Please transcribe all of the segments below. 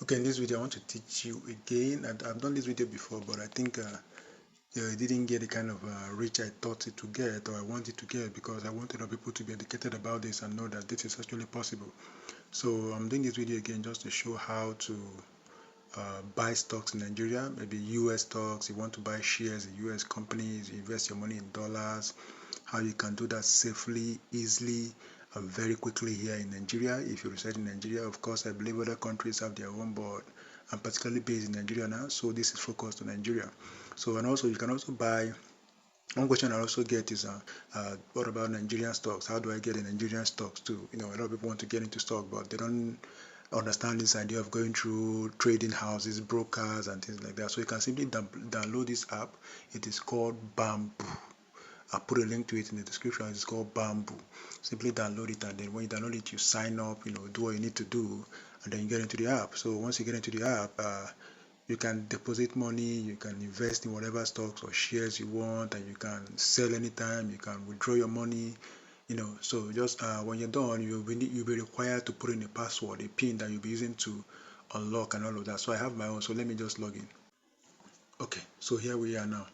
Okay, in this video I want to teach you again, and I've done this video before, but I think it didn't get the kind of reach I thought it to get, or I wanted to get, because I wanted other people to be educated about this and know that this is actually possible. So I'm doing this video again just to show how to buy stocks in Nigeria, maybe US stocks. You want to buy shares in US companies, you invest your money in dollars, how you can do that safely, easily, and very quickly here in Nigeria. If you reside in Nigeria, of course, I believe other countries have their own, but I'm particularly based in Nigeria now, so this is focused on Nigeria. So, and also you can also buy. One question I also get is, what about Nigerian stocks? How do I get in Nigerian stocks too? A lot of people want to get into stock, but they don't understand this idea of going through trading houses, brokers, and things like that. So you can simply download this app. It is called Bamboo. I'll put a link to it in the description. It's called Bamboo. Simply download it, and then when you download it, you sign up, do what you need to do, and then you get into the app. So once you get into the app, you can deposit money, you can invest in whatever stocks or shares you want, and you can sell anytime, you can withdraw your money. So just when you're done, you'll be required to put in a password, a pin that you'll be using to unlock and all of that. So I have my own, so let me just log in. Okay, so here we are now.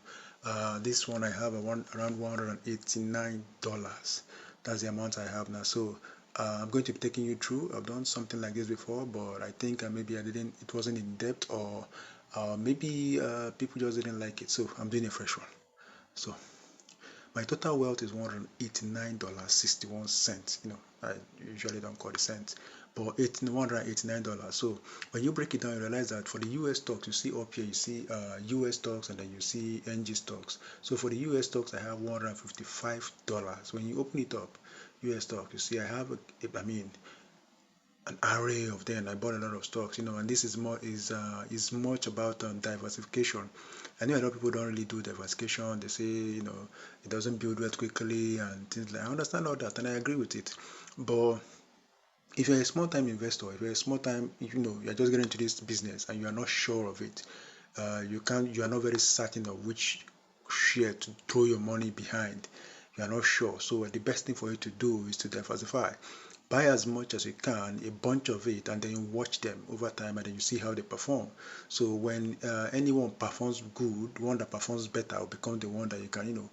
This one I have around $189. That's the amount I have now. So I'm going to be taking you through. I've done something like this before, but I think maybe it wasn't in depth, or maybe people just didn't like it. So I'm doing a fresh one. So my total wealth is $189.61. I usually don't call it cents, but $189. So when you break it down, you realize that for the US stocks, you see up here, you see US stocks, and then you see NG stocks. So for the US stocks, I have $155. When you open it up, US stocks, you see I have an array of them. I bought a lot of stocks, and this is much about diversification. I know a lot of people don't really do diversification. They say, it doesn't build wealth quickly and things like. I understand all that, and I agree with it. But if you're a small-time investor, if you're a small-time, you're just getting into this business and you are not sure of it, you are not very certain of which share to throw your money behind. You are not sure. So the best thing for you to do is to diversify. Buy as much as you can, a bunch of it, and then you watch them over time, and then you see how they perform. So when anyone performs good, one that performs better will become the one that you can,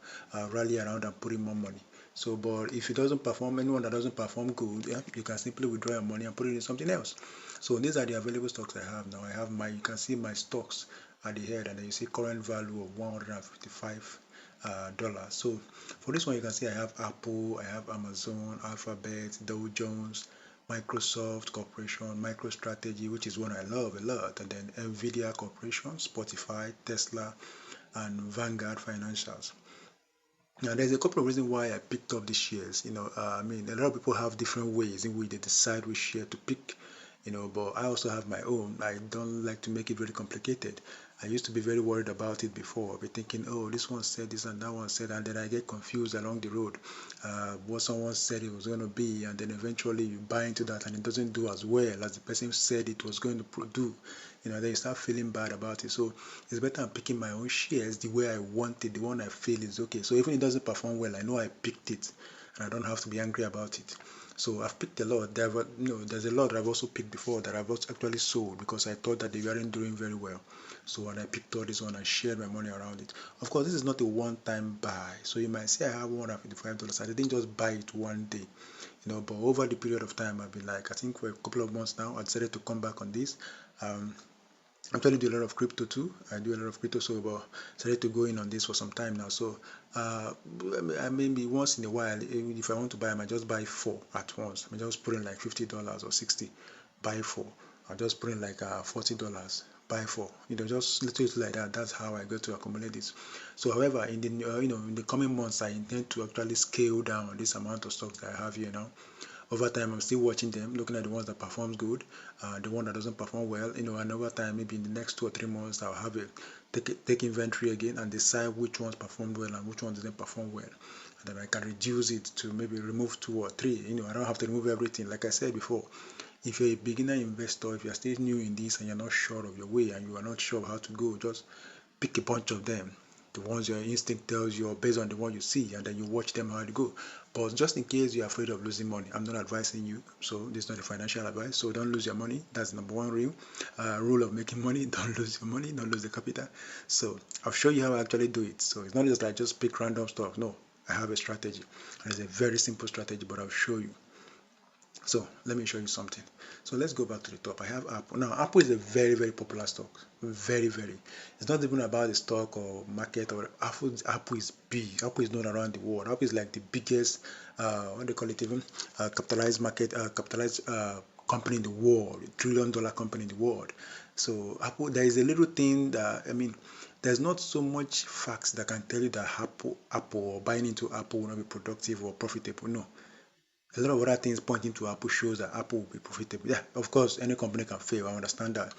rally around and put in more money. So, but if it doesn't perform, anyone that doesn't perform good, you can simply withdraw your money and put it in something else. So these are the available stocks I have now. You can see my stocks at the head, and then you see current value of $155. So for this one, you can see I have Apple, I have Amazon, Alphabet, Dow Jones, Microsoft Corporation, MicroStrategy, which is one I love a lot, and then Nvidia Corporation, Spotify, Tesla, and Vanguard Financials. Now, there's a couple of reasons why I picked up these shares. A lot of people have different ways in which they decide which share to pick. But I also have my own. I don't like to make it very complicated. I used to be very worried about it before. I'd be thinking, oh, this one said this and that one said, and then I get confused along the road. What someone said it was going to be, and then eventually you buy into that and it doesn't do as well as the person said it was going to do. Then you start feeling bad about it. So it's better I'm picking my own shares the way I want it, the one I feel is okay. So even if it doesn't perform well, I know I picked it, and I don't have to be angry about it. So I've picked a lot. There's a lot I've also picked before that I've also actually sold because I thought that they weren't doing very well. So when I picked all this one, I shared my money around it. Of course, this is not a one-time buy. So you might say I have $155. I didn't just buy it one day. But over the period of time, I've been I think for a couple of months now, I decided to come back on this. I actually do a lot of crypto too. I do a lot of crypto, so but started to go in on this for some time now. So maybe once in a while, if I want to buy, I might just buy 4 at once. I might just put in like $50 or 60, buy 4. I'll just put in like $40, buy 4. Just little like that. That's how I go to accumulate this. So, however, in the coming months, I intend to actually scale down this amount of stocks that I have here now. Over time, I'm still watching them, looking at the ones that performs good, the one that doesn't perform well, and over time, maybe in the next 2 or 3 months, I'll have take inventory again and decide which ones performed well and which ones didn't perform well. And then I can reduce it to maybe remove 2 or 3. I don't have to remove everything. Like I said before, if you're a beginner investor, if you're still new in this and you're not sure of your way and you are not sure how to go, just pick a bunch of them. the ones your instinct tells you, or based on the one you see, and then you watch them how it go. But just in case you're afraid of losing money, I'm not advising you, so this is not a financial advice. So don't lose your money. That's the number one rule of making money. Don't lose your money, don't lose the capital. So I'll show you how I actually do it. So it's not just like just pick random stuff. No, I have a strategy, and it's a very simple strategy, but I'll show you. So let me show you something. So let's go back to the top. I have Apple. Now Apple is a very, very popular stock. Very, very. It's not even about the stock or market or Apple is big. Apple is known around the world. Apple is like the biggest, what do they call it even, capitalized company in the world, $1 trillion company in the world. So Apple, there is a little thing that, I mean, there's not so much facts that can tell you that Apple or buying into Apple will not be productive or profitable. No. A lot of other things pointing to Apple shows that Apple will be profitable. Yeah, of course, any company can fail. I understand that.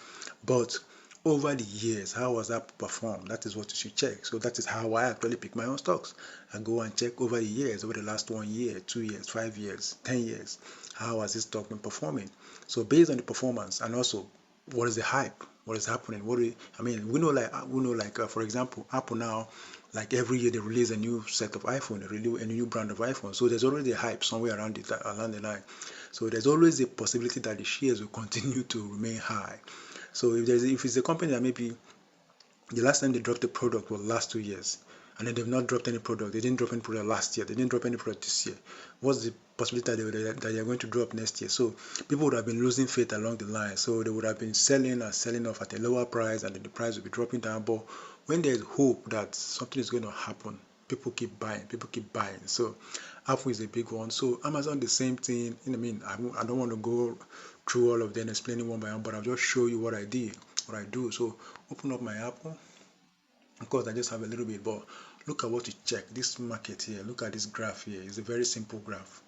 But over the years, how has Apple performed? That is what you should check. So that is how I actually pick my own stocks. I go and check over the years, over the last 1 year, 2 years, 5 years, 10 years. How has this stock been performing? So based on the performance, and also what is the hype? What is happening? We know like for example, Apple now, like every year they release a new set of iPhone, they release a new brand of iPhone. So there's already a hype somewhere along the line. So there's always a possibility that the shares will continue to remain high. So if it's a company that maybe the last time they dropped a product was last 2 years, and then they've not dropped any product. They didn't drop any product last year. They didn't drop any product this year. What's the possibility that they are going to drop next year? So people would have been losing faith along the line. So they would have been selling off at a lower price, and then the price will be dropping down. But when there's hope that something is going to happen, people keep buying. So Apple is a big one. So Amazon, the same thing. I don't want to go through all of them, explaining one by one, but I'll just show you what I do. So open up my Apple. Of course, I just have a little bit, but look at what you check. This market here, look at this graph here. It's a very simple graph.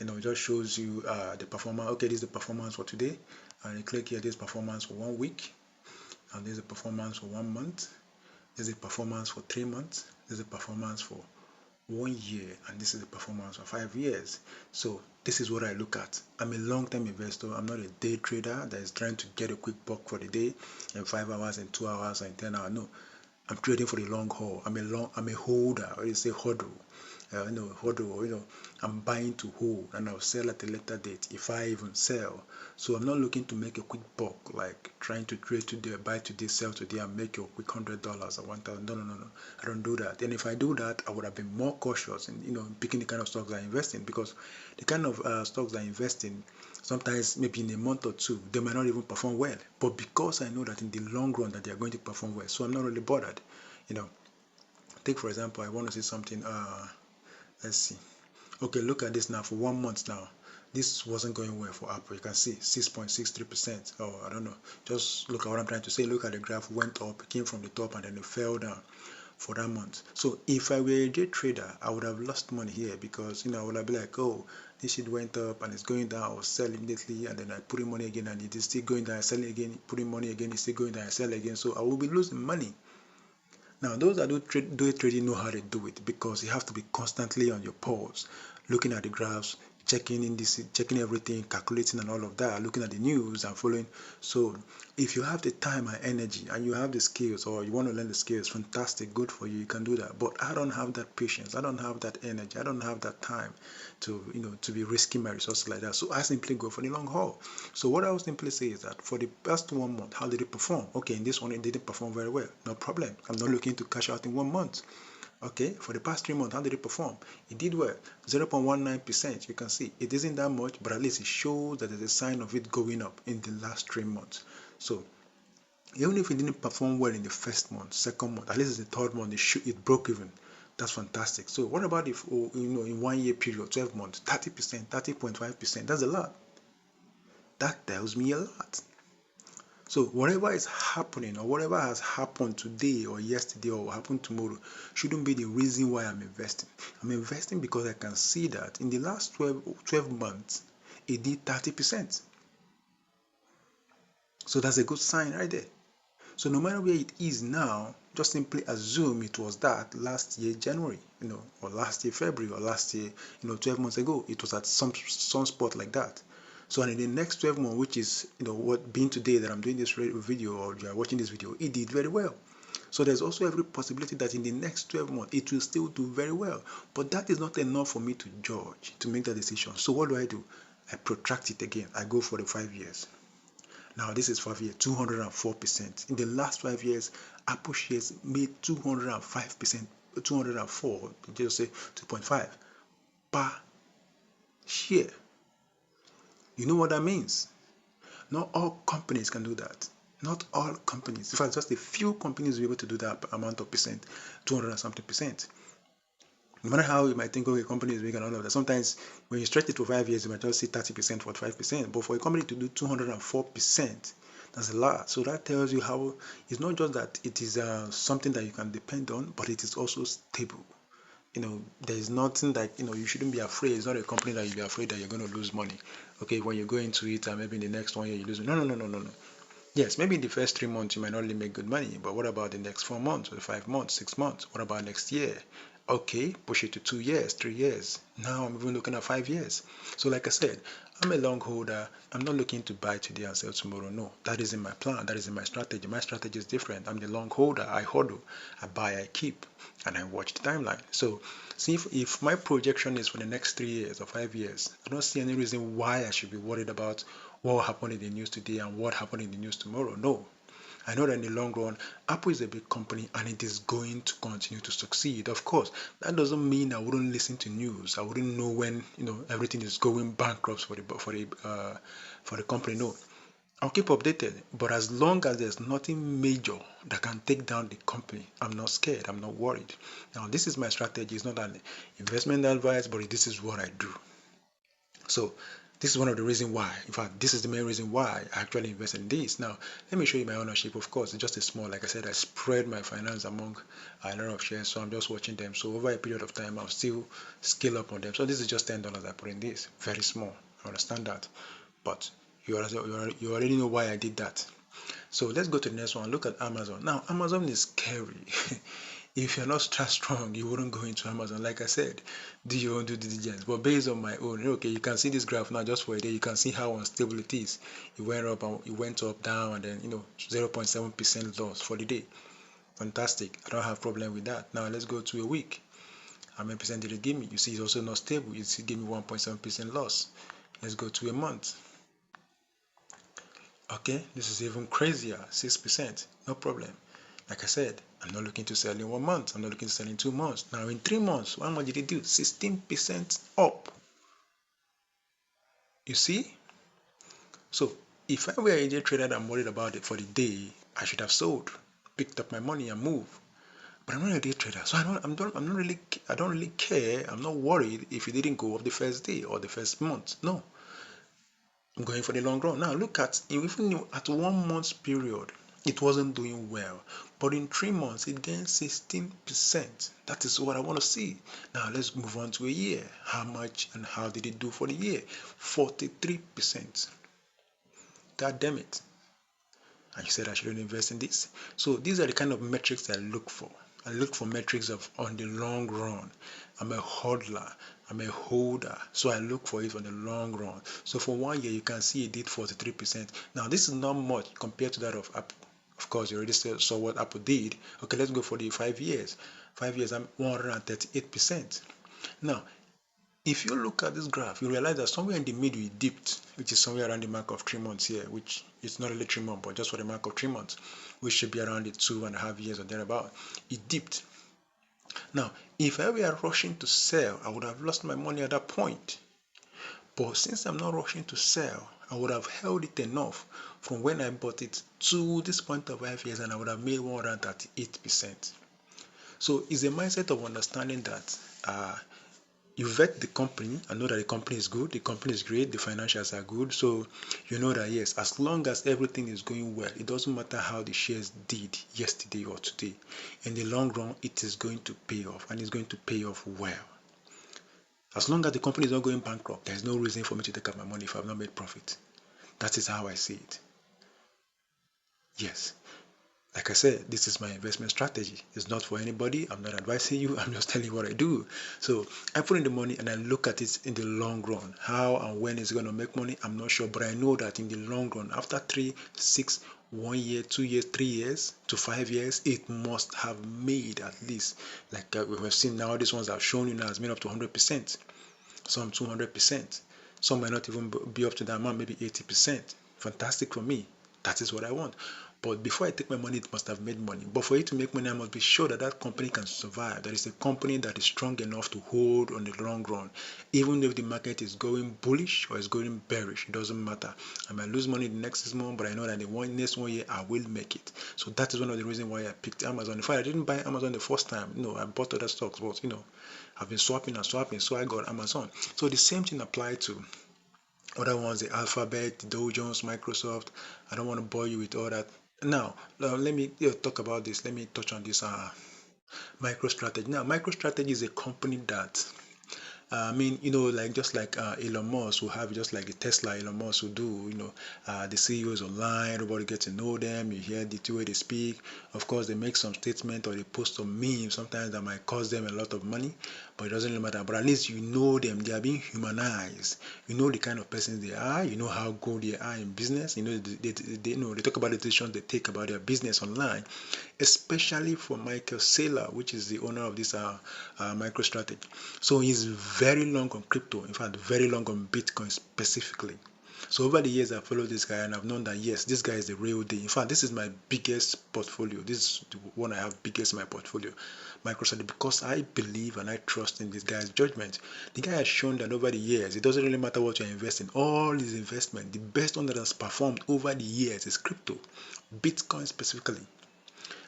It just shows you the performance. Okay, this is the performance for today. And you click here, this performance for 1 week. And this is the performance for 1 month. This is the performance for 3 months. This is the performance for 1 year. And this is the performance for 5 years. So this is what I look at. I'm a long-term investor. I'm not a day trader that is trying to get a quick buck for the day in 5 hours, in 2 hours, and 10 hours. No. I'm trading for the long haul. I'm a holder. Or you say hodl. Hodl. I'm buying to hold, and I'll sell at a later date if I even sell. So I'm not looking to make a quick buck, like trying to trade today, buy today, sell today, and make a quick $100 or $1,000. No. I don't do that. And if I do that, I would have been more cautious in picking the kind of stocks I invest in, because the kind of stocks I invest in, sometimes maybe in a month or two, they might not even perform well. But because I know that in the long run that they are going to perform well, so I'm not really bothered. Take for example, I want to see something. Let's see. Okay, look at this now. For 1 month now, this wasn't going well for Apple. You can see 6.63%. Oh, I don't know. Just look at what I'm trying to say. Look at the graph, went up, it came from the top, and then it fell down for that month. So if I were a day trader, I would have lost money here, because I would have been like, oh, this shit went up and it's going down, I will sell immediately, and then I put in money again and it is still going down, I sell again, put in money again, it's still going down, I sell again. So I will be losing money. Now, those that do trading know how to do it, because you have to be constantly on your pulse, looking at the graphs, checking indices, checking everything, calculating and all of that, looking at the news and following. So if you have the time and energy and you have the skills, or you want to learn the skills, fantastic, good for you, you can do that. But I don't have that patience, I don't have that energy, I don't have that time to be risking my resources like that. So I simply go for the long haul. So what I will simply say is that for the past 1 month, how did it perform? Okay, in this one it didn't perform very well, no problem. I'm not looking to cash out in 1 month. Okay, for the past 3 months, how did it perform? It did well, 0.19%. You can see it isn't that much, but at least it shows that there's a sign of it going up in the last 3 months. So even if it didn't perform well in the first month, second month, at least in the third month, it broke even. That's fantastic. So what about if in 1 year period, 12 months, 30%, 30.5%? That's a lot. That tells me a lot. So whatever is happening, or whatever has happened today or yesterday or will happen tomorrow, shouldn't be the reason why I'm investing. I'm investing because I can see that in the last 12 months, it did 30%. So that's a good sign right there. So no matter where it is now, just simply assume it was that last year January, or last year February, or last year, 12 months ago, it was at some spot like that. So in the next 12 months, which is what being today that I'm doing this video, or you are watching this video, it did very well. So there's also every possibility that in the next 12 months, it will still do very well. But that is not enough for me to judge, to make that decision. So what do? I protract it again. I go for the 5 years. Now this is 5 years, 204%. In the last 5 years, Apple shares made 205%, 204, just say 2.5 per share. You know what that means? Not all companies can do that. Not all companies. In fact, just a few companies will be able to do that amount of percent, 200 and something percent. No matter how you might think, okay, company is big and all of that. Sometimes when you stretch it for 5 years, you might just see 30%, 45%. But for a company to do 204%, that's a lot. So that tells you how it's not just that it is something that you can depend on, but it is also stable. There is nothing that, you shouldn't be afraid. It's not a company that you'll be afraid that you're going to lose money. Okay, when you go into it and maybe in the next 1 year you lose. No. Yes, maybe in the first 3 months you might not really make good money, but what about the next 4 months, or 5 months, 6 months? What about next year? Okay, push it to 2 years, 3 years. Now I'm even looking at 5 years. So like I said, I'm a long holder. I'm not looking to buy today and sell tomorrow. No, that isn't my plan. That isn't my strategy. My strategy is different. I'm the long holder. I hodl. I buy, I keep, and I watch the timeline. So see, if my projection is for the next 3 years or 5 years, I don't see any reason why I should be worried about what happened in the news today and what happened in the news tomorrow. No. I know that in the long run, Apple is a big company and it is going to continue to succeed. Of course, that doesn't mean I wouldn't listen to news. I wouldn't know when everything is going bankrupt for the company. No, I'll keep updated. But as long as there's nothing major that can take down the company, I'm not scared. I'm not worried. Now, this is my strategy. It's not an investment advice, but this is what I do. So this is one of the reasons why, in fact, this is the main reason why I actually invest in this. Now, let me show you my ownership. Of course, it's just a small, like I said, I spread my finance among a lot of shares, so I'm just watching them. So over a period of time, I'll still scale up on them. So this is just $10 I put in this, very small. I understand that, but you already know why I did that. So let's go to the next one. Look at Amazon. Now, Amazon is scary. If you're not that strong, you wouldn't go into Amazon. Like I said, do your own due diligence. But based on my own, okay, you can see this graph now just for a day. You can see how unstable it is. It went up, down, and then 0.7% loss for the day. Fantastic. I don't have problem with that. Now let's go to a week. How many percent did it give me? You see, it's also not stable. It gave me 1.7% loss. Let's go to a month. Okay, this is even crazier, 6%. No problem. Like I said, I'm not looking to sell in 1 month. I'm not looking to sell in 2 months. Now in 3 months, how much did it do? 16% up. You see? So if I were a day trader and I'm worried about it for the day, I should have sold, picked up my money and moved. But I'm not a day trader, so I don't really care. I'm not worried if it didn't go up the first day or the first month. No, I'm going for the long run. Now look at, even at 1 month period, it wasn't doing well, but in 3 months it gained 16%. That is what I want to see. Now let's move on to a year. How much and how did it do for the year? 43%. God damn it. And you said I shouldn't invest in this. So these are the kind of metrics I look for. I look for metrics of on the long run. I'm a hodler. I'm a holder. So I look for it on the long run. So for 1 year, you can see it did 43%. Now this is not much compared to that of Apple. Of course, you already saw what Apple did. Okay, let's go for the 5 years. 5 years, I'm 138%. Now, if you look at this graph, you realize that somewhere in the middle it dipped, which is somewhere around the mark of 3 months here, which is not really 3 months, but just for the mark of 3 months, which should be around the 2.5 years or thereabout. It dipped. Now, if I were rushing to sell, I would have lost my money at that point. But since I'm not rushing to sell, I would have held it enough from when I bought it to this point of 5 years, and I would have made 138%. So it's a mindset of understanding that you vet the company and know that the company is good, the company is great, the financials are good. So you know that yes, as long as everything is going well, it doesn't matter how the shares did yesterday or today. In the long run, it is going to pay off, and it's going to pay off well. As long as the company is not going bankrupt, there's no reason for me to take out my money if I've not made profit. That is how I see it. Yes. Like I said, this is my investment strategy. It's not for anybody. I'm not advising you. I'm just telling you what I do. So I put in the money and I look at it in the long run. How and when it's going to make money, I'm not sure. But I know that in the long run, after 3, 6, 1 year, 2 years, 3 years to 5 years, it must have made at least, like we have seen now, these ones I've shown you now has made up to 100%, some 200%, some might not even be up to that amount, maybe 80%. Fantastic for me. That is what I want. But before I take my money, it must have made money. But for it to make money, I must be sure that that company can survive. That is a company that is strong enough to hold on the long run. Even if the market is going bullish or is going bearish, it doesn't matter. I might lose money the next 6 months, but I know that the next 1 year I will make it. So that is one of the reasons why I picked Amazon. In fact, I didn't buy Amazon the first time. No, I bought other stocks, but I've been swapping and swapping, so I got Amazon. So the same thing applied to other ones, the Alphabet, the Dow Jones, Microsoft. I don't want to bore you with all that. Now, let me talk about this. Let me touch on this MicroStrategy. Now, MicroStrategy is a company that I mean, like just like Elon Musk will have, just like the Tesla Elon Musk will do, the CEOs online, everybody gets to know them, you hear the way they speak. Of course, they make some statement or they post some memes sometimes that might cost them a lot of money, but it doesn't really matter. But at least you know them, they are being humanized. You know the kind of persons they are, you know how good they are in business, they talk about the decisions they take about their business online, especially for Michael Saylor, which is the owner of this MicroStrategy. So he's very long on crypto, in fact, very long on Bitcoin specifically. So over the years, I followed this guy and I've known that yes, this guy is the real deal. In fact, this is my biggest portfolio. This is the one I have biggest in my portfolio, MicroStrategy, because I believe and I trust in this guy's judgment. The guy has shown that over the years, it doesn't really matter what you're investing. All his investment, the best one that has performed over the years is crypto, Bitcoin specifically.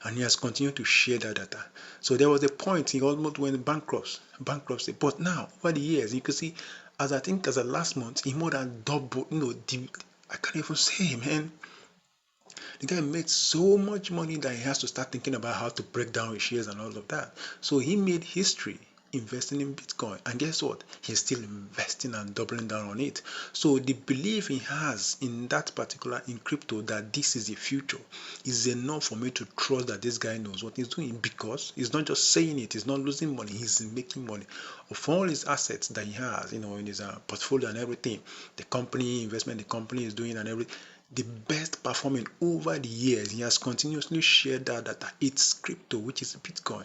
And he has continued to share that data. So there was a point he almost went bankruptcy. But now, over the years, you can see, as a last month, he more than doubled, I can't even say, man. The guy made so much money that he has to start thinking about how to break down his shares and all of that. So he made history investing in Bitcoin. And guess what? He's still investing and doubling down on it. So the belief he has in that particular, in crypto, that this is the future is enough for me to trust that this guy knows what he's doing, because he's not just saying it, he's not losing money, he's making money. Of all his assets that he has, in his portfolio and everything, the company investment the company is doing and everything, the best performing over the years, he has continuously shared that data. It's crypto, which is Bitcoin.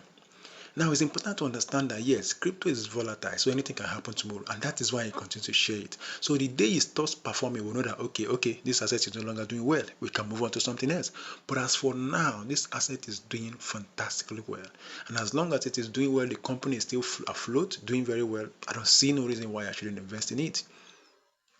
Now, it's important to understand that yes, crypto is volatile, so anything can happen tomorrow, and that is why he continues to share it. So the day he stops performing, we'll know that okay, this asset is no longer doing well. We can move on to something else. But as for now, this asset is doing fantastically well, and as long as it is doing well, the company is still afloat, doing very well. I don't see no reason why I shouldn't invest in it.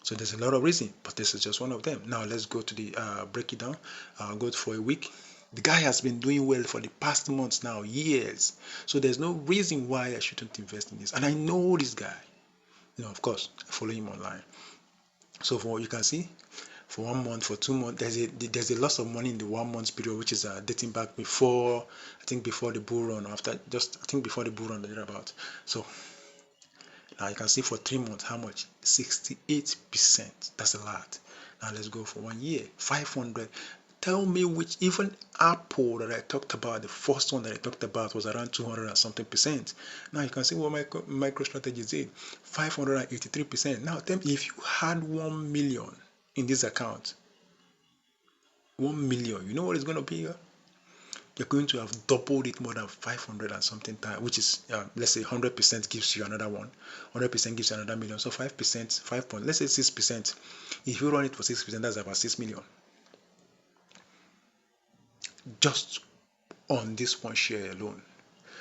So there's a lot of reasons, but this is just one of them. Now let's go to the break it down. I'll go for a week. The guy has been doing well for the past months now, years. So there's no reason why I shouldn't invest in this. And I know this guy. Of course, I follow him online. So for what you can see, for 1 month, for 2 months, there's a loss of money in the 1 month period, which is dating back before, I think before the bull run, before the bull run, thereabout. So now you can see for 3 months how much? 68%. That's a lot. Now let's go for 1 year. 500. Tell me which, even Apple that I talked about, the first one that I talked about was around 200 and something percent. Now you can see what MicroStrategy did. 583%. Now tell me, if you had 1 million in this account, 1 million, you know what it's going to be? You're going to have doubled it more than 500 and something times, which is, let's say 100% gives you another one. 100% gives you another million. So 5%, let's say 6%. If you run it for 6%, that's about 6 million. Just on this one share alone.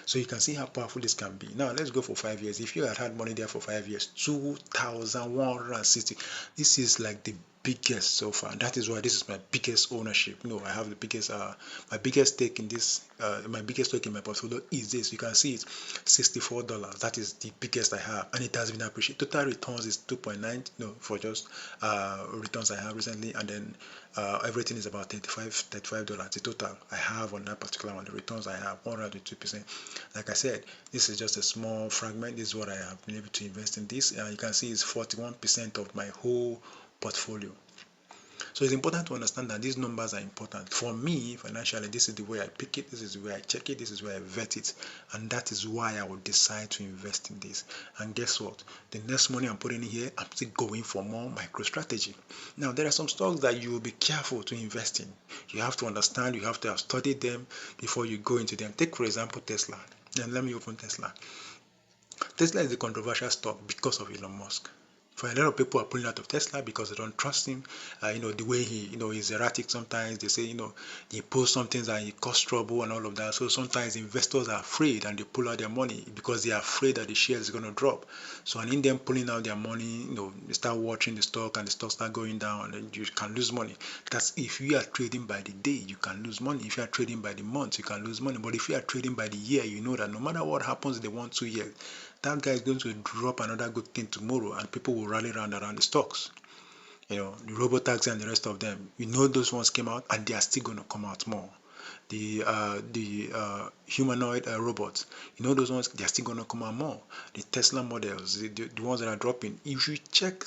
So you can see how powerful this can be. Now let's go for 5 years. If you had money there for 5 years, 2,160. This is like the biggest so far. That is why this is my biggest ownership. I have the biggest my biggest stake in this my biggest stake in my portfolio is this. You can see it's $64. That is the biggest I have, and it has been appreciated. Total returns is 2.9 for just returns I have recently, and then everything is about $35. The total I have on that particular one, the returns I have 102%. Like I said, this is just a small fragment. This is what I have been able to invest in this. You can see it's 41% of my whole portfolio. So So it's important to understand that these numbers are important. For me, financially, this is the way I pick it, this is the way I check it, this is where I vet it, and that is why I would decide to invest in this. And guess what? The next money I'm putting in here, I'm still going for more micro strategy. Now, there are some stocks that you will be careful to invest in. You have to understand, you have to have studied them before you go into them. Take, for example, Tesla. Then let me open Tesla. Tesla is a controversial stock because of Elon Musk. For a lot of people are pulling out of Tesla because they don't trust him. The way he, he's erratic sometimes. They say, he posts some things and he causes trouble and all of that. So sometimes investors are afraid and they pull out their money because they are afraid that the shares is going to drop. So and in them pulling out their money, they start watching the stock and the stock start going down and you can lose money. That's if you are trading by the day, you can lose money. If you are trading by the month, you can lose money. But if you are trading by the year, you know that no matter what happens in the 1-2 years, that guy is going to drop another good thing tomorrow and people will rally around the stocks. The robo-taxi and the rest of them, those ones came out and they are still going to come out more. The humanoid robots, those ones, they are still going to come out more. The Tesla models, the ones that are dropping, if you check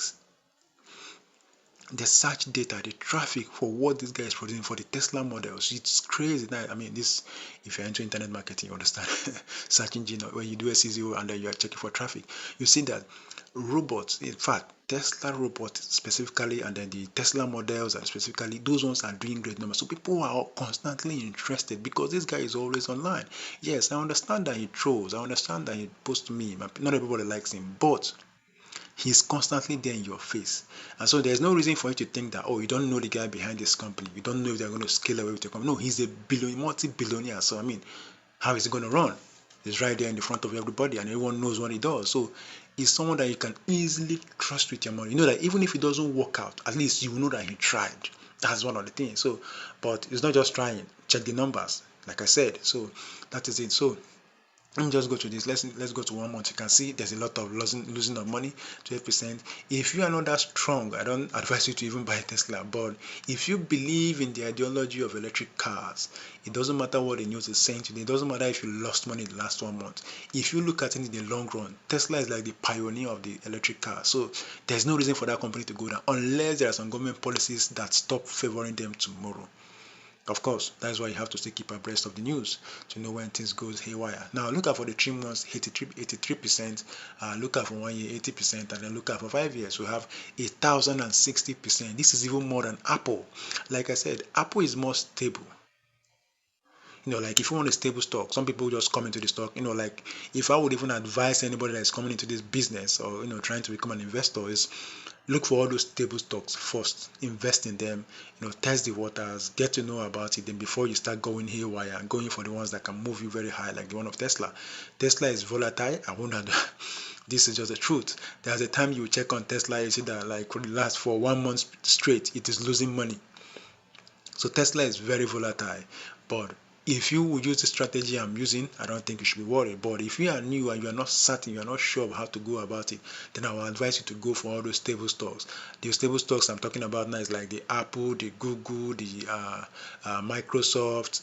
the search data, the traffic for what this guy is producing for the Tesla models, it's crazy. I mean, this, if you're into internet marketing, you understand. Search engine, when you do SEO and then you are checking for traffic, you see that robots, in fact, Tesla robots specifically, and then the Tesla models and specifically, those ones are doing great numbers. So people are constantly interested because this guy is always online. Yes, I understand that he trolls. I understand that he posts me. Not everybody likes him, but he's constantly there in your face. And so there's no reason for you to think that, you don't know the guy behind this company. You don't know if they're going to scale away with the company. No, he's a multi-billionaire. So, I mean, how is he going to run? He's right there in the front of everybody and everyone knows what he does. So he's someone that you can easily trust with your money. You know that even if it doesn't work out, at least you know that he tried. That's one of the things. So, but it's not just trying. Check the numbers, like I said. So that is it. So let me just go to this. Let's go to 1 month. You can see there's a lot of losing of money, 12%. If you are not that strong, I don't advise you to even buy Tesla. But if you believe in the ideology of electric cars, it doesn't matter what the news is saying today. It doesn't matter if you lost money the last 1 month. If you look at it in the long run, Tesla is like the pioneer of the electric car. So there's no reason for that company to go down unless there are some government policies that stop favoring them tomorrow. Of course, that's why you have to still keep abreast of the news to know when things goes haywire. Now, look out for the 3 months, 83%. Look out for 1 year, 80%, and then look out for 5 years. We have 1,060%. This is even more than Apple. Like I said, Apple is more stable. Like if you want a stable stock, some people just come into the stock. Like if I would even advise anybody that is coming into this business or trying to become an investor, is look for all those stable stocks first, invest in them, test the waters, get to know about it, then before you start going haywire and going for the ones that can move you very high, like the one of Tesla. Tesla is volatile. I won't this is just the truth. There's a time you check on Tesla, you see that like for 1 month straight, it is losing money. So Tesla is very volatile, but if you would use the strategy I'm using, I don't think you should be worried. But if you are new and you are not certain, you are not sure of how to go about it, then I will advise you to go for all those stable stocks. The stable stocks I'm talking about now is like the Apple, the Google, the Microsoft,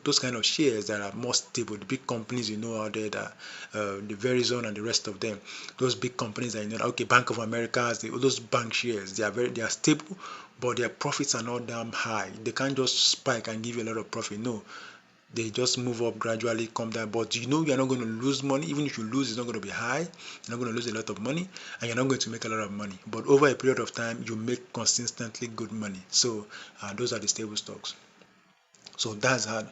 those kind of shares that are more stable. The big companies out there, that the Verizon and the rest of them, those big companies that okay, Bank of America, those bank shares, they are stable, but their profits are not damn high. They can't just spike and give you a lot of profit. No, they just move up gradually, come down. But you're not going to lose money. Even if you lose, it's not going to be high. You're not going to lose a lot of money, and you're not going to make a lot of money. But over a period of time, you make consistently good money. So those are the stable stocks. So that's hard.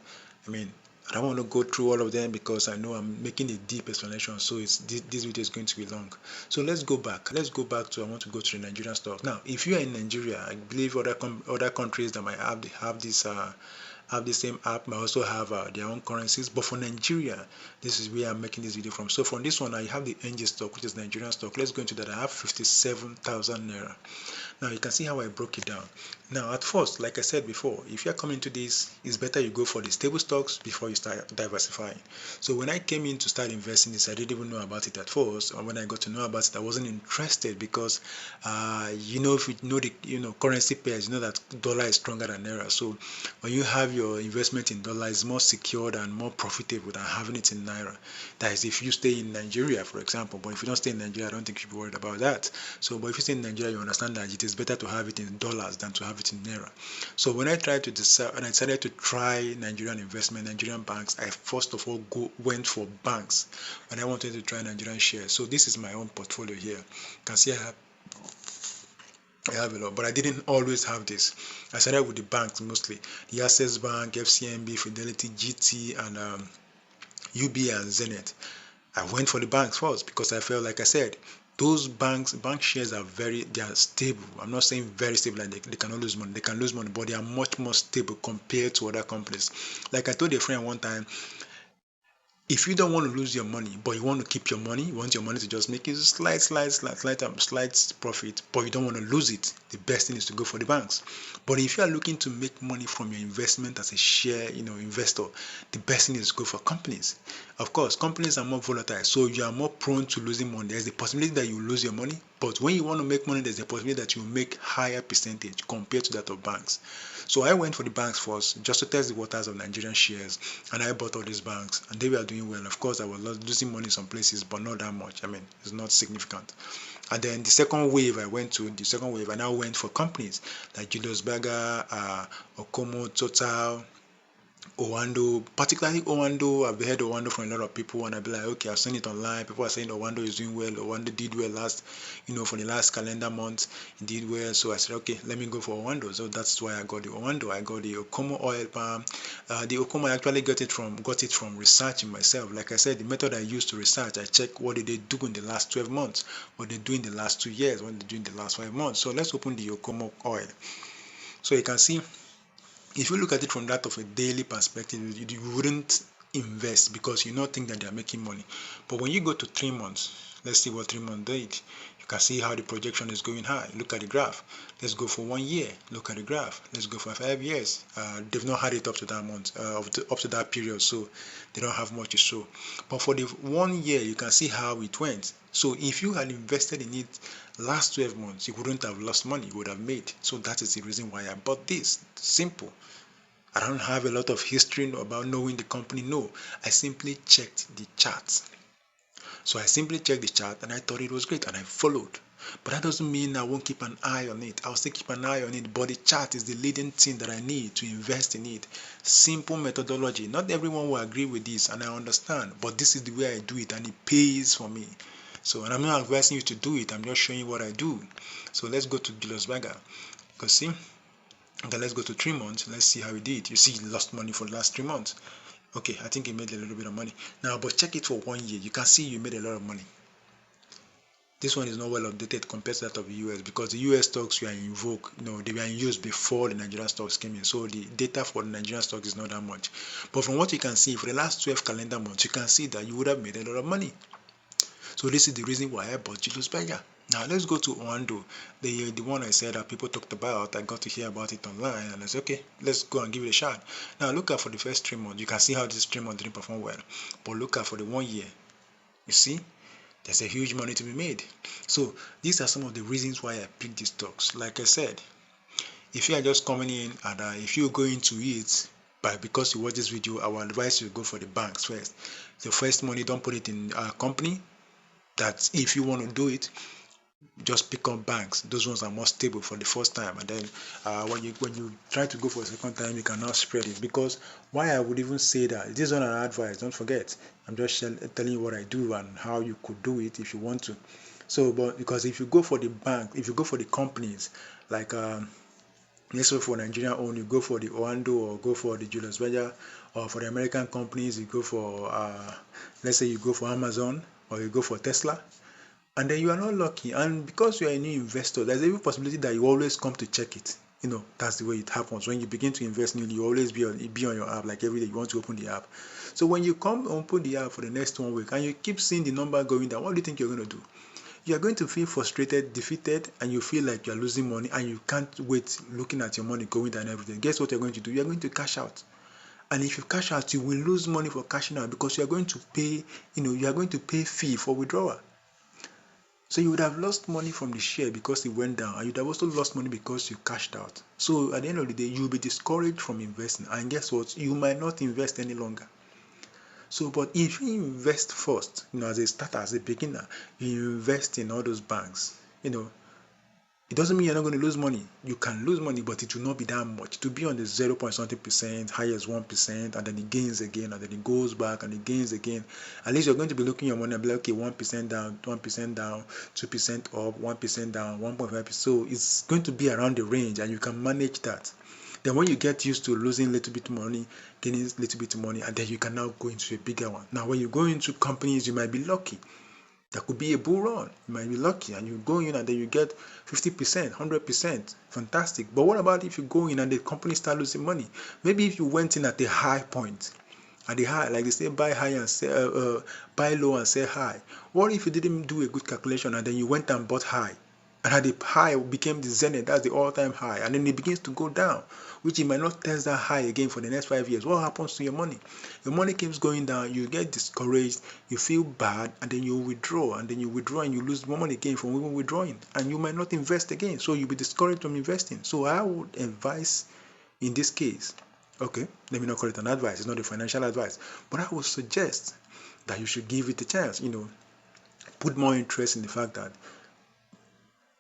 I don't want to go through all of them because I know I'm making a deep explanation. So this video is going to be long. So let's go back. I want to go to the Nigerian stock. Now, if you are in Nigeria, I believe other countries that might have the same app might also have their own currencies. But for Nigeria, this is where I'm making this video from. So from this one, I have the NG stock, which is Nigerian stock. Let's go into that. I have 57,000 naira. Now you can see how I broke it down. Now at first, like I said before, if you're coming to this, it's better you go for the stable stocks before you start diversifying. So when I came in to start investing this, I didn't even know about it at first. And when I got to know about it, I wasn't interested because if you know the currency pairs, you know that dollar is stronger than naira. So when you have your investment in dollar, it's more secured and more profitable than having it in naira. That is if you stay in Nigeria, for example. But if you don't stay in Nigeria, I don't think you should be worried about that. So but if you stay in Nigeria, you understand that it is it's better to have it in dollars than to have it in naira. So when I tried to decide, and I decided to try Nigerian investment, Nigerian banks, I first of all went for banks when I wanted to try Nigerian shares. So this is my own portfolio here. You can see I have a lot, but I didn't always have this. I started with the banks mostly, the Access Bank, FCMB, Fidelity, GT, and UBA and Zenith. I went for the banks first because I felt, like I said, those bank shares are they are stable. I'm not saying very stable, like they cannot lose money. They can lose money, but they are much more stable compared to other companies. Like I told a friend one time, if you don't want to lose your money, but you want to keep your money, you want your money to just make a slight profit, but you don't want to lose it, the best thing is to go for the banks. But if you are looking to make money from your investment as a share, investor, the best thing is to go for companies. Of course, companies are more volatile, so you are more prone to losing money. There's the possibility that you lose your money, but when you want to make money, there's a possibility that you make higher percentage compared to that of banks. So I went for the banks first just to test the waters of Nigerian shares, and I bought all these banks, and they were doing well. Of course, I was losing money in some places, but not that much. I mean, it's not significant. And then the second wave, I now went for companies like Julius Berger, Okomo, Total, Owando, particularly Owando. I've heard Owando from a lot of people, and I'll be like, okay, I've seen it online. People are saying Owando is doing well. Owando did well for the last calendar month, it did well. So I said, okay, let me go for Owando. So that's why I got the Owando. I got the Okomo oil palm. The Okomo, I actually got it from researching myself. Like I said, the method I used to research, I check what did they do in the last 12 months, what they do in the last 2 years, what they do in the last 5 months. So let's open the Okomo oil. So you can see, if you look at it from that of a daily perspective, you wouldn't invest because you don't think that they are making money. But when you go to 3 months, let's see what 3 months did. You can see how the projection is going high. Look at the graph. Let's go for 1 year. Look at the graph. Let's go for 5 years. They've not had it up to that month, up to that period, so they don't have much to show. But for the 1 year, you can see how it went. So if you had invested in it last 12 months, you wouldn't have lost money, you would have made. So that is the reason why I bought this. Simple. I don't have a lot of history about knowing the company. No, I simply checked the charts. So I simply checked the chart and I thought it was great and I followed. But that doesn't mean I won't keep an eye on it. I'll still keep an eye on it, but the chart is the leading thing that I need to invest in it. Simple methodology. Not everyone will agree with this, and I understand, but this is the way I do it and it pays for me. So, and I'm not advising you to do it, I'm just showing you what I do. So let's go to Julius Berger. Because see, okay, let's go to 3 months. Let's see how he did. You see, he lost money for the last 3 months. Okay, I think he made a little bit of money. Now, but check it for 1 year. You can see you made a lot of money. This one is not well updated compared to that of the US because the US stocks were in vogue. They were in use before the Nigerian stocks came in. So the data for the Nigerian stocks is not that much. But from what you can see, for the last 12 calendar months, you can see that you would have made a lot of money. So this is the reason why I bought Julius Berger. Now let's go to Owando, the one I said that people talked about. I got to hear about it online, and I said, okay, let's go and give it a shot. Now look at for the first 3 months. You can see how this 3 months didn't perform well. But look at for the 1 year. You see, there's a huge money to be made. So these are some of the reasons why I picked these stocks. Like I said, if you are just coming in and if you go into it because you watch this video, I will advise you to go for the banks first. The first money, don't put it in a company. That if you want to do it, just pick up banks. Those ones are more stable for the first time, and then when you try to go for a second time, you can now spread it. Because why I would even say that, this is not an advice, don't forget, I'm just telling you what I do and how you could do it if you want to. So but because if you go for the bank, if you go for the companies like let's say for Nigerian owned, you go for the Owando or go for the Julius Berger, or for the American companies you go for let's say you go for Amazon or you go for Tesla, and then you are not lucky, and because you are a new investor, there's even possibility that you always come to check it. That's the way it happens. When you begin to invest newly, you always be on your app, like every day you want to open the app. So when you come open the app for the next 1 week and you keep seeing the number going down, what do you think you're going to do? You are going to feel frustrated, defeated, and you feel like you're losing money and you can't wait looking at your money going down and everything. Guess what you're going to do? You're going to cash out. And if you cash out, you will lose money for cashing out because you are going to pay, you are going to pay fee for withdrawal. So you would have lost money from the share because it went down, and you'd have also lost money because you cashed out. So at the end of the day, you'll be discouraged from investing, and guess what? You might not invest any longer. So, but if you invest first, as a starter, as a beginner, you invest in all those banks, It doesn't mean you're not going to lose money. You can lose money, but it will not be that much. To be on the 0 point something percent, highest 1%, and then it gains again, and then it goes back and it gains again. At least you're going to be looking at your money and be like, okay, 1% down, 1% down, 2% up, 1% down, 1.5%. So it's going to be around the range, and you can manage that. Then when you get used to losing a little bit money, gaining a little bit of money, and then you can now go into a bigger one. Now, when you go into companies, you might be lucky. That could be a bull run. You might be lucky and you go in and then you get 50%, 100%. Fantastic. But what about if you go in and the company start losing money? Maybe if you went in at a high point, at the high, like they say, buy high and sell, buy low and sell high. What if you didn't do a good calculation and then you went and bought high? And at the high became the zenith, that's the all-time high, and then it begins to go down, which it might not test that high again for the next 5 years. What happens to your money? Your money keeps going down, you get discouraged, you feel bad, and then you withdraw, and then you withdraw and you lose more money again from even withdrawing, and you might not invest again, so you'll be discouraged from investing. So I would advise in this case, okay, let me not call it an advice, it's not a financial advice, but I would suggest that you should give it a chance, put more interest in the fact that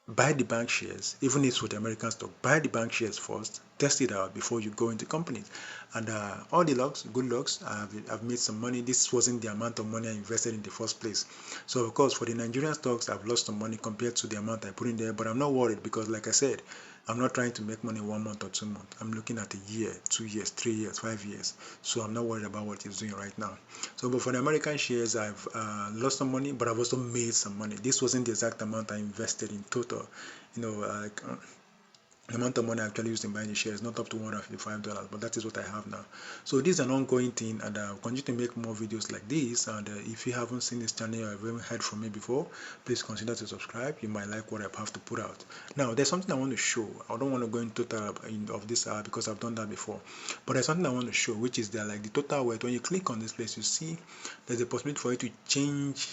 buy the bank shares, even if it's with American stock, buy the bank shares first, test it out before you go into companies. And all the lucks, good lucks, I've made some money. This wasn't the amount of money I invested in the first place. So of course, for the Nigerian stocks, I've lost some money compared to the amount I put in there, but I'm not worried because like I said, I'm not trying to make money 1 month or 2 months. I'm looking at a year, 2 years, 3 years, 5 years. So I'm not worried about what it's doing right now. So, but for the American shares, I've lost some money, but I've also made some money. This wasn't the exact amount I invested in total. The amount of money I actually used in buying the shares, not up to $155, but that is what I have now. So this is an ongoing thing, and I'll continue to make more videos like this. And if you haven't seen this channel or haven't heard from me before, please consider to subscribe. You might like what I have to put out. Now, there's something I want to show. I don't want to go into total of this because I've done that before, but there's something I want to show, which is that like the total wealth. When you click on this place, you see there's a possibility for you to change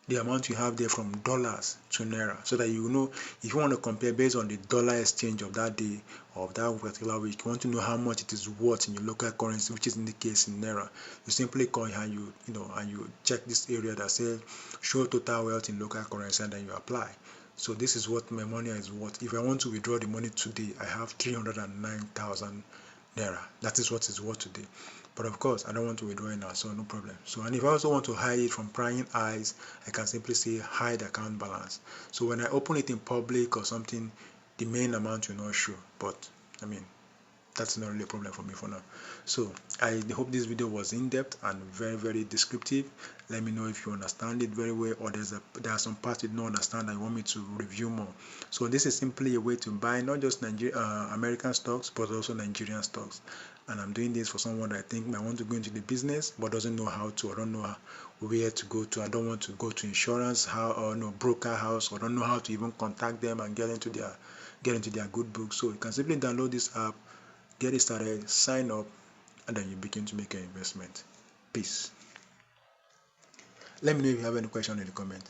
the amount you have there from dollars to naira, so that you know if you want to compare based on the dollar exchange of that day or of that particular week, you want to know how much it is worth in your local currency, which is in the case in naira. You simply call and you check this area that says show total wealth in local currency, and then you apply. So this is what my money is worth. If I want to withdraw the money today, I have 309,000 naira. That is what is worth today. But of course, I don't want to withdraw it now, so no problem. So, and if I also want to hide it from prying eyes, I can simply say hide account balance. So when I open it in public or something, the main amount will not show. But I mean, that's not really a problem for me for now. So I hope this video was in-depth and very, very descriptive. Let me know if you understand it very well, or there are some parts you don't understand and you want me to review more. So this is simply a way to buy not just American stocks, but also Nigerian stocks. And I'm doing this for someone that I think might want to go into the business but doesn't know how to, or don't know where to go to. I don't want to go to insurance or no broker house, or don't know how to even contact them and get into their good books. So you can simply download this app, get it started, sign up, and then you begin to make an investment. Peace. Let me know if you have any question in the comment.